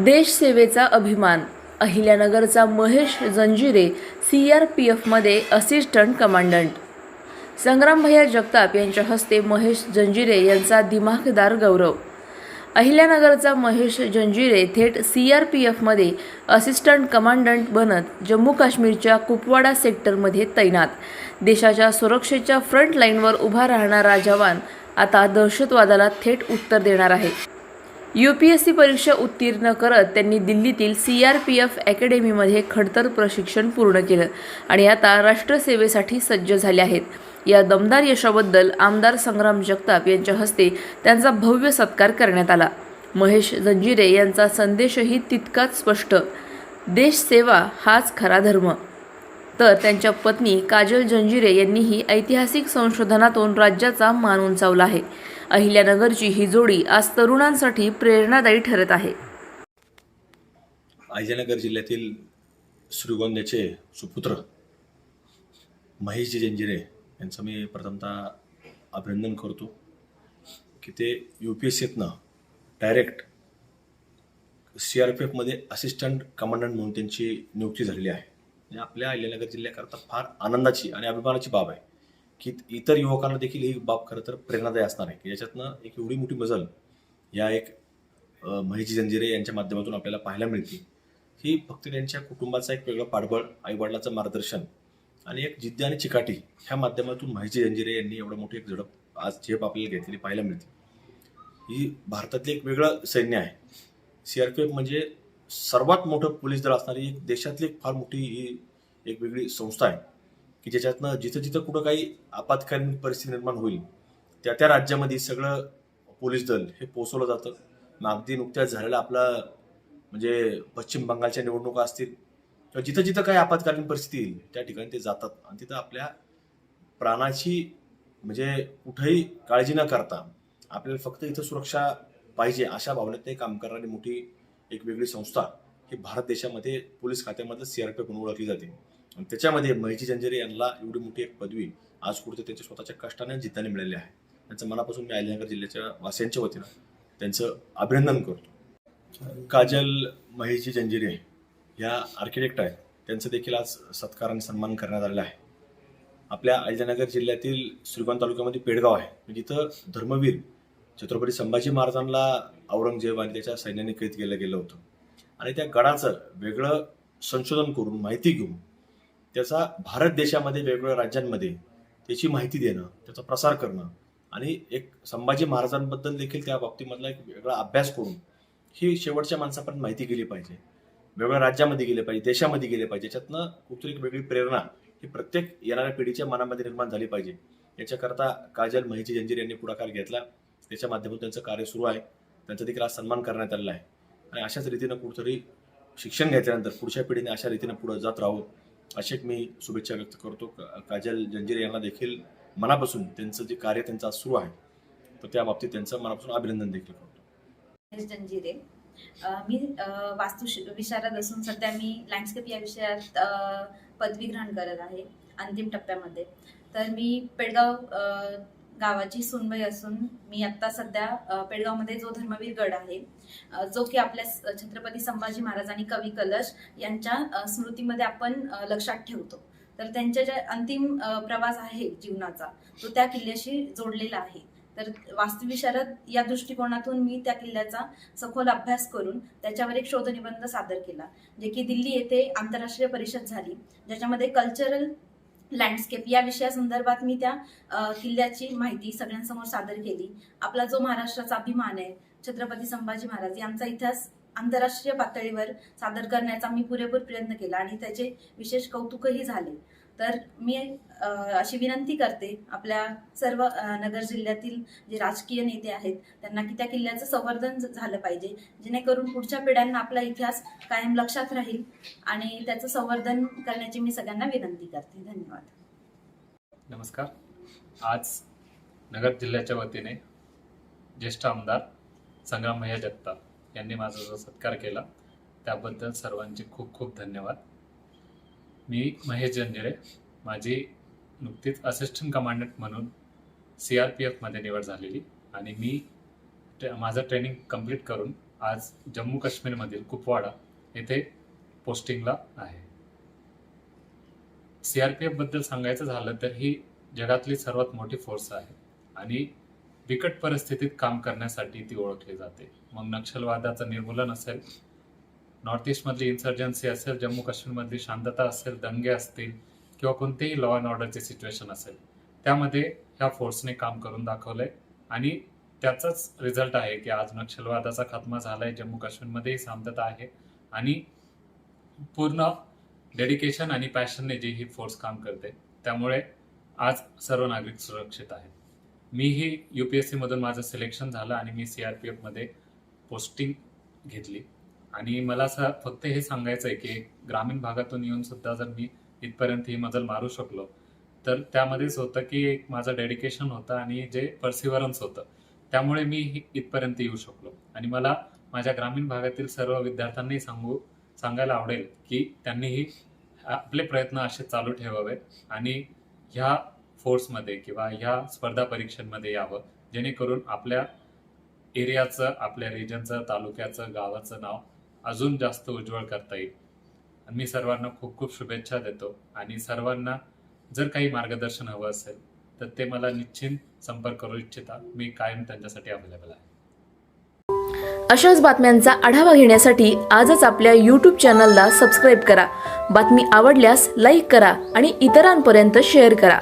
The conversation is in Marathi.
देशसेवेचा अभिमान. अहिल्यानगरचा महेश जंजिरे CRPFमध्ये असिस्टंट कमांडंट. संग्रामभैया जगताप यांच्या हस्ते महेश जंजिरे यांचा दिमाखदार गौरव. अहिल्यानगरचा महेश जंजिरे थेट CRPFमध्ये असिस्टंट कमांडंट बनत जम्मू काश्मीरच्या कुपवाडा सेक्टरमध्ये तैनात. देशाच्या सुरक्षेच्या फ्रंट लाईनवर उभा राहणारा जवान आता दहशतवादाला थेट उत्तर देणार आहे. UPSC परीक्षा उत्तीर्ण करत त्यांनी दिल्लीतील CRPF अकॅडमीमध्ये खडतर प्रशिक्षण पूर्ण केलं आणि आता राष्ट्रसेवेसाठी सज्ज झाले आहेत. या दमदार यशाबद्दल आमदार संग्राम जगताप यांच्या हस्ते त्यांचा भव्य सत्कार करण्यात आला. महेश जंजिरे यांचा संदेशही तितकाच स्पष्ट. देशसेवा हाच खरा धर्म. तर त्यांच्या पत्नी काजल जंजिरे यांनीही ऐतिहासिक संशोधनातून राज्याचा मान उंचावला आहे. अहिल्यानगरची ही जोडी आज तरुणांसाठी प्रेरणादायी ठरत आहे. अहिल्यानगर जिल्ह्यातील श्रीगोंद्याचे सुपुत्र महेशजी जंजिरे यांचं मी प्रथमतः अभिनंदन करतो की ते UPSCतनं डायरेक्ट CRPFमध्ये असिस्टंट कमांडंट म्हणून त्यांची नियुक्ती झालेली आहे. म्हणजे आपल्या अहिल्यानगर जिल्ह्याकरता फार आनंदाची आणि अभिमानाची बाब आहे की इतर युवकांना देखील ही बाब खरं तर प्रेरणादायी असणार आहे की याच्यातनं एक एवढी मोठी मजल या एक महेशजी जंजिरे यांच्या माध्यमातून आपल्याला पाहायला मिळते. ही फक्त त्यांच्या कुटुंबाचा एक वेगळं पाठबळ, आईवडिलांचं मार्गदर्शन आणि एक जिद्द आणि चिकाटी ह्या माध्यमातून महेशजी जंजिरे यांनी एवढं मोठी एक झडप आज झेप आपल्याला घेतलेली पाहायला मिळते. ही भारतातले एक वेगळं सैन्य आहे. CRPF म्हणजे सर्वात मोठं पोलीस दल असणारी एक देशातली एक फार मोठी ही एक वेगळी संस्था आहे की ज्याच्यातनं जिथं जिथं कुठं काही आपत्कालीन परिस्थिती निर्माण होईल त्या त्या राज्यामध्ये सगळं पोलीस दल हे पोहोचवलं जातं. अगदी नुकत्याच झालेला आपला म्हणजे पश्चिम बंगालच्या निवडणुका असतील किंवा जिथं जिथं काही आपत्कालीन परिस्थिती येईल त्या ठिकाणी ते जातात आणि तिथं आपल्या प्राणाची म्हणजे कुठेही काळजी न करता आपल्याला फक्त इथं सुरक्षा पाहिजे अशा भावनेत ते काम करणारी मोठी एक वेगळी संस्था ही भारत देशामध्ये पोलीस खात्यामध्ये CRPF म्हणून ओळखली जाते. आणि त्याच्यामध्ये महेशजी जंजिरे यांना एवढी मोठी एक पदवी आज कुठे त्यांच्या स्वतःच्या कष्टाने जिद्दाने मिळाली आहे. त्यांचं मनापासून मी अहिल्यानगर जिल्ह्याच्या वासियांच्या वतीनं त्यांचं अभिनंदन करतो. काजल महेशजी जंजिरे या आर्किटेक्ट आहेत. त्यांचं देखील आज सत्कार आणि सन्मान करण्यात आलेला आहे. आपल्या अहिल्यानगर जिल्ह्यातील श्रीगोंदा तालुक्यामध्ये पेडगाव आहे जिथं धर्मवीर छत्रपती संभाजी महाराजांना औरंगजेब आणि त्याच्या सैन्याने कैद केलं गेलं होतं आणि त्या गडाचं वेगळं संशोधन करून माहिती घेऊन त्याचा भारत देशामध्ये वेगवेगळ्या राज्यांमध्ये त्याची माहिती देणं, त्याचा प्रसार करणं आणि एक संभाजी महाराजांबद्दल देखील त्या बाबतीमधला एक वेगळा अभ्यास करून ही शेवटच्या माणसापर्यंत माहिती गेली पाहिजे, वेगवेगळ्या राज्यामध्ये गेले पाहिजे, देशामध्ये गेले पाहिजे. याच्यातनं कुठतरी एक वेगळी प्रेरणा ही प्रत्येक येणाऱ्या पिढीच्या मनामध्ये निर्माण झाली पाहिजे. याच्याकरता काजल महेशजी जंजिरे यांनी पुढाकार घेतला. त्याच्या माध्यमातून त्यांचं कार्य सुरू आहे. त्यांचा देखील आज सन्मान करण्यात आलेला आहे आणि अशाच रीतीनं कुठेतरी शिक्षण घेतल्यानंतर पुढच्या पिढीने अशा रीतीनं पुढे जात राहू अशी मी शुभेच्छा व्यक्त करतो. काजल जंजिरे यांना देखील मनापासून त्यांचं जे कार्य त्यांचं आज सुरू आहे तर त्या बाबतीत त्यांचं मनापासून अभिनंदन देखील करतो. महेश जंजिरे मी वास्तु विशारद असून सध्या मी लँडस्केप या विषयात पदवी ग्रहण करत आहे अंतिम टप्प्यामध्ये. तर मी पेडगाव गावाची सुनबाई असून मी आत्ता सध्या पेडगावमध्ये जो धर्मवीर गड आहे जो की आपल्या छत्रपती संभाजी महाराज आणि कवी कलश यांच्या स्मृतीमध्ये आपण लक्षात ठेवतो. तर त्यांच्या ज्या अंतिम प्रवास आहे जीवनाचा तो त्या किल्ल्याशी जोडलेला आहे. तर वास्तुविशारद या दृष्टिकोनातून मी त्या किल्ल्याचा सखोल अभ्यास करून त्याच्यावर एक शोधनिबंध सादर केला जे की दिल्ली येथे आंतरराष्ट्रीय परिषद झाली ज्याच्यामध्ये कल्चरल लँडस्केप या विषयासंदर्भात मी त्या किल्ल्याची माहिती सगळ्यांसमोर सादर केली. आपला जो महाराष्ट्राचा अभिमान आहे छत्रपती संभाजी महाराज यांचा इतिहास आंतरराष्ट्रीय पातळीवर सादर करण्याचा मी पुरेपूर प्रयत्न केला आणि त्याचे विशेष कौतुकही झाले. तर मी अशी विनंती करते आपल्या सर्व नगर जिल्ह्यातील जे राजकीय नेते आहेत त्यांना की त्या किल्ल्याचं संवर्धन झालं पाहिजे जेणेकरून पुढच्या पिढ्यांना आपला इतिहास कायम लक्षात राहील आणि त्याचं संवर्धन करण्याची मी सगळ्यांना विनंती करते. धन्यवाद. नमस्कार. आज नगर जिल्ह्याच्या वतीने ज्येष्ठ आमदार संग्रामभैया जगताप यांनी माझा जो सत्कार केला त्याबद्दल सर्वांचे खूप खूप धन्यवाद. मी महेश जंजिरे, माझी नुकतीच असिस्टंट कमांडंट म्हणून CRPFमध्ये निवड झालेली आणि मी माझं ट्रेनिंग कंप्लीट करून आज जम्मू काश्मीरमधील कुपवाडा येथे पोस्टिंगला आहे. CRPF बद्दल सांगायचं झालं तर ही जगातली सर्वात मोठी फोर्स आहे आणि बिकट परिस्थितीत काम करण्यासाठी ती ओळखली जाते. मग नक्षलवादाचं निर्मूलन असेल, नॉर्थ ईस्टमधली इन्सर्जन्सी असेल, जम्मू काश्मीरमधली शांतता असेल, दंगे असतील किंवा कोणतेही लॉ अँड ऑर्डरची सिच्युएशन असेल, त्यामध्ये ह्या फोर्सने काम करून दाखवलंय आणि त्याचाच रिझल्ट आहे की आज नक्षलवादाचा खात्मा झालाय, जम्मू काश्मीरमध्येही शांतता आहे आणि पूर्ण डेडिकेशन आणि पॅशनने जी ही फोर्स काम करते त्यामुळे आज सर्व नागरिक सुरक्षित आहेत. मीही UPSC मधून माझं सिलेक्शन झालं आणि मी CRPF मध्ये पोस्टिंग घेतली आणि मला फक्त हे सांगायचं आहे की ग्रामीण भागातून येऊन सुद्धा जर मी इथपर्यंत ही मजल मारू शकलो तर त्यामध्येच होतं की एक माझं डेडिकेशन होतं आणि जे परसिव्हरन्स होतं त्यामुळे मी इथपर्यंत येऊ शकलो. आणि मला माझ्या ग्रामीण भागातील सर्व विद्यार्थ्यांनाही सांगायला आवडेल की त्यांनीही आपले प्रयत्न असे चालू ठेवावे आणि ह्या फोर्समध्ये किंवा ह्या स्पर्धा परीक्षांमध्ये यावं, जेणेकरून आपल्या एरियाचं, आपल्या रिजनचं, तालुक्याचं, गावाचं नाव अजून जास्त उज्ज्वल करता येईल. आणि मी सर्वांना खूप खूप शुभेच्छा देतो आणि सर्वांना जर काही मार्गदर्शन हवं असेल तर ते मला निश्चित संपर्क करू इच्छिता. मी कायम त्यांच्यासाठी अवेलेबल आहे. अशाच बातम्यांचा आढावा घेण्यासाठी आजच आपल्या YouTube चॅनलला सबस्क्राईब करा. बातमी आवडल्यास लाईक करा आणि इतरांपर्यंत शेअर करा.